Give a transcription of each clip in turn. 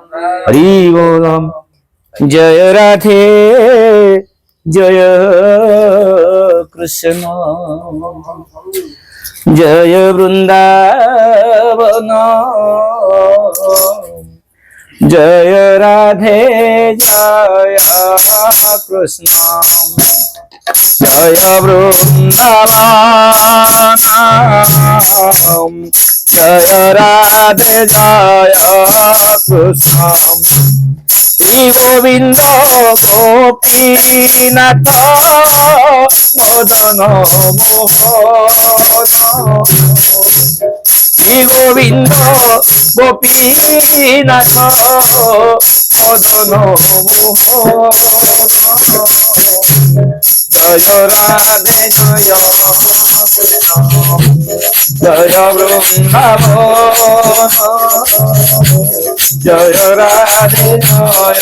हरि बोल। जय राधे जय कृष्ण जय वृंदावन जय राधे जय कृष्ण जय वृंदावन जय राधे जय कृष्ण श्री गोविंद गोपीनाथ मदन मोहन श्री गोविंद गोपीनाथ मदन मोहन जय राधे जय जय वृंदावन जय राधे जय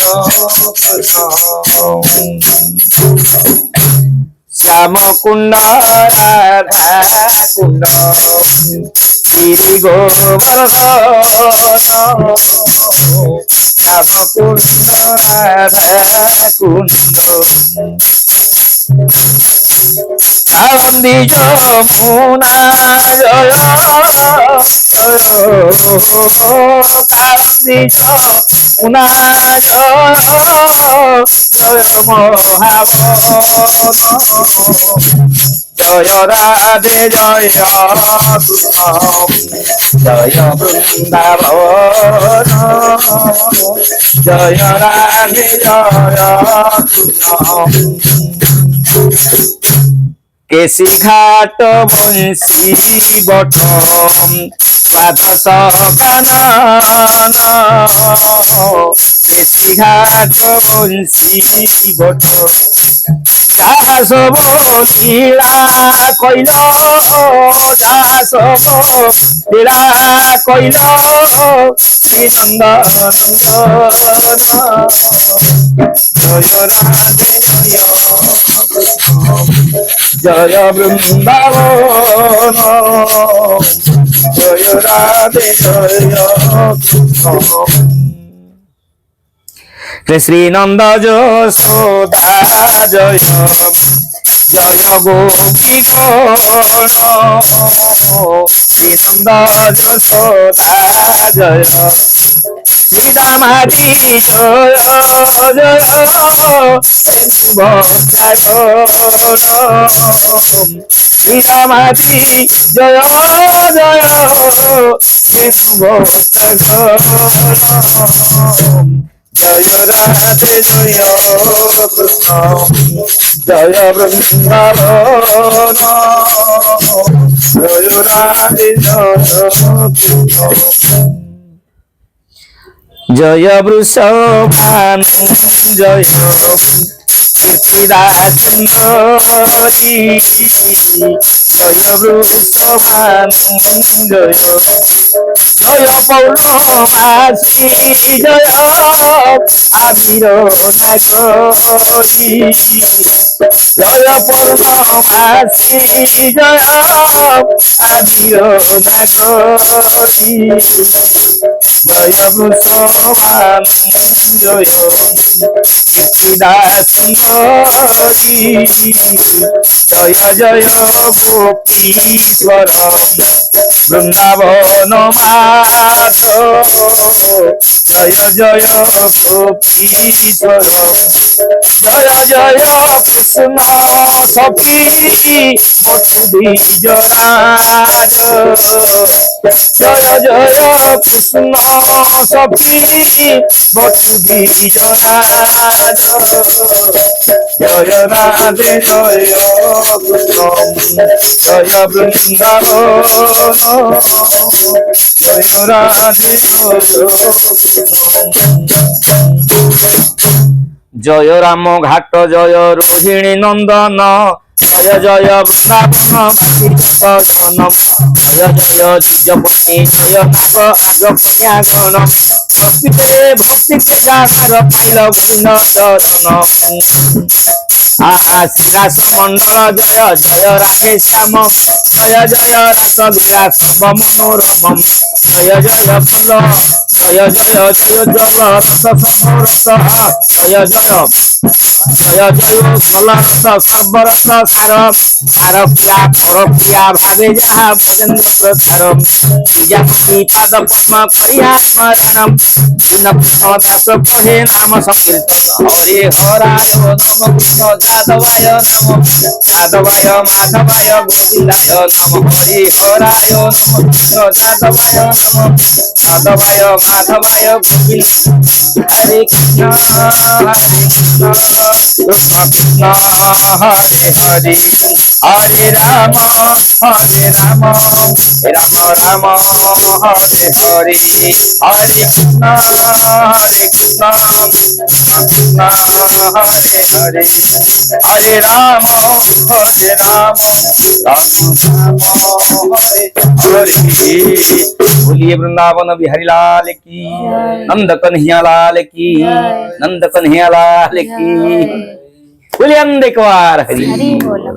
श्याम कुंड राधा कुंड गिरि गोवर्धन श्याम कुंड राधा कुंड कालिंदी যমুনা জয় কালিন্দি যমুনা জয় জয় মহাবন জয় রাধে জয় কৃষ্ণ জয় বৃন্দাবন জয় রাধে জয় কৃষ্ণ केसी घाट बंशी बट माधस कानन केसी घाट बंशी बट दास लीला कैल दास लीला कैल श्री नंदनंदन जय राधे जय जय वृंदावन जय राधे जय श्री नंद यशोदा जय जय गोपी गण श्री नंद यशोदा जय श्री दामादि जय जय श्री दामादि जय जय जय राधे जय कृष्ण जय वृंदावन जय राधे जय कृष्ण जय वृषभानु जय कीर्तिदासुंदरी जय वृषभानु जय जय पौर्णमासी जय आबिर नागरी जय पौर्णमासी जय आबिर नागरी जय वृषभानु जय कीर्तिदासुंदरी जय जय गोपीश्वर वृंदावन माधव जय जय गोपीश्वर जय जय कृष्ण सखी मधुदीजराज जय जय कृष्ण सखी मधुदीजराज जय राधे जय कृष्ण जय वृंदावन जय राधे जय राम घाट जय रोहिणी नंदन जय जय वृंदावन बासी जन जय जय द्विजपति जय नाग आग कन्या गण भक्ति के गानार पाइल गोविंद चरण আহা শ্রীরাস মন্ডল জয় জয় রাধে শ্যাম জয় জয় রাস লীলা সর্ব মনোরম জয় জয় বল জয় জয় জয় জল রস সর্বরস জয় জয় জয় জয় ফলরস সর্বরস সার সার প্রিয়া পর প্রিয়া ভাবে যাহা বলেন্দ্র প্রচার বিজাপতি পাদ পদ্ম করিয়া স্মরণম দীন কৃষ্ণ দাস কহে নাম সংকীর্তন হরে হরায় নম কৃষ্ণ যাদবায় নম যাদবায় মাধবায় গোবিন্দায় নম হরি হরায় নম কৃষ্ণ যাদবায় নম যাদবায় মাধবায় গোবিন্দ হরে কৃষ্ণ কৃষ্ণ কৃষ্ণ হরে হরে হরে রাম রাম রাম হরে হরে হরে কৃষ্ণ কৃষ্ণ হরে হরে হরে রাম রাম হরে हरे बोलिए वृंदावन बिहारी लाल की नंद कन्हैया लाल की नंद कन्हैया लाल की बोलिए अंधेकवार हरि हरि बोलो।